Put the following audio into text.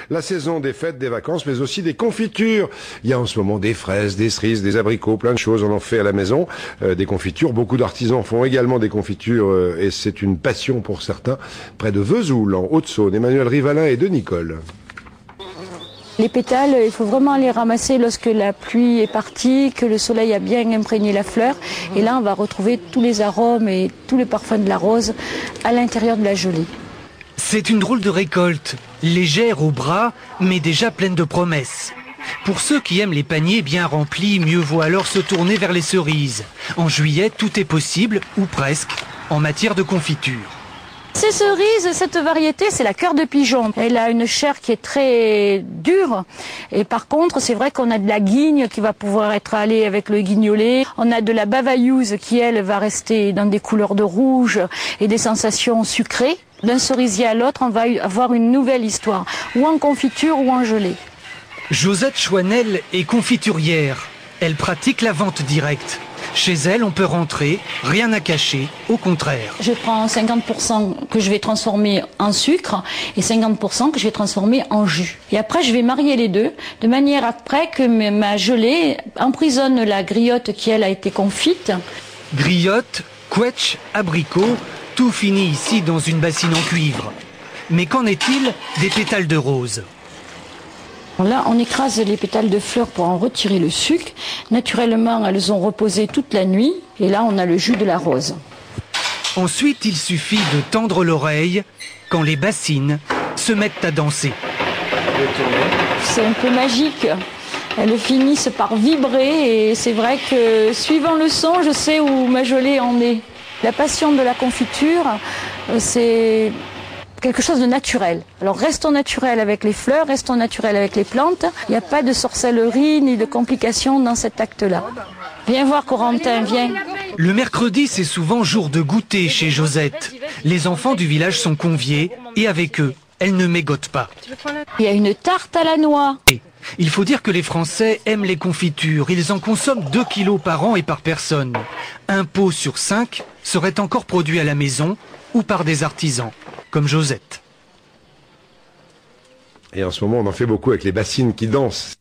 la saison des fêtes, des vacances, mais aussi des confitures. Il y a en ce moment des fraises, des cerises, des abricots, plein de choses. On en fait à la maison, des confitures. Beaucoup d'artisans font également des confitures et c'est une passion pour certains. Près de Vesoul, en Haute-Saône, Emmanuel Rivalin et de Nicole. Les pétales, il faut vraiment les ramasser lorsque la pluie est partie, que le soleil a bien imprégné la fleur. Et là, on va retrouver tous les arômes et tous les parfums de la rose à l'intérieur de la gelée. C'est une drôle de récolte, légère au bras, mais déjà pleine de promesses. Pour ceux qui aiment les paniers bien remplis, mieux vaut alors se tourner vers les cerises. En juillet, tout est possible, ou presque, en matière de confiture. Ces cerises, cette variété, c'est la cœur de pigeon. Elle a une chair qui est très dure. Et par contre, c'est vrai qu'on a de la guigne qui va pouvoir être allée avec le guignolet. On a de la bavailleuse qui, elle, va rester dans des couleurs de rouge et des sensations sucrées. D'un cerisier à l'autre, on va avoir une nouvelle histoire, ou en confiture ou en gelée. Josette Chouanel est confiturière. Elle pratique la vente directe. Chez elle, on peut rentrer, rien à cacher, au contraire. Je prends 50% que je vais transformer en sucre et 50% que je vais transformer en jus. Et après, je vais marier les deux, de manière après que ma gelée emprisonne la griotte qui, elle, a été confite. Griotte, quetch, abricot, tout finit ici dans une bassine en cuivre. Mais qu'en est-il des pétales de rose ? Là, on écrase les pétales de fleurs pour en retirer le sucre. Naturellement, elles ont reposé toute la nuit. Et là, on a le jus de la rose. Ensuite, il suffit de tendre l'oreille quand les bassines se mettent à danser. C'est un peu magique. Elles finissent par vibrer et c'est vrai que suivant le son, je sais où ma gelée en est. La passion de la confiture, c'est quelque chose de naturel. Alors restons naturels avec les fleurs, restons naturels avec les plantes. Il n'y a pas de sorcellerie ni de complications dans cet acte-là. Viens voir Corentin, viens. Le mercredi, c'est souvent jour de goûter chez Josette. Les enfants du village sont conviés et avec eux, elle ne mégote pas. Il y a une tarte à la noix. Il faut dire que les Français aiment les confitures. Ils en consomment 2 kilos par an et par personne. Un pot sur 5 serait encore produit à la maison ou par des artisans, comme Josette. Et en ce moment, on en fait beaucoup avec les bassines qui dansent.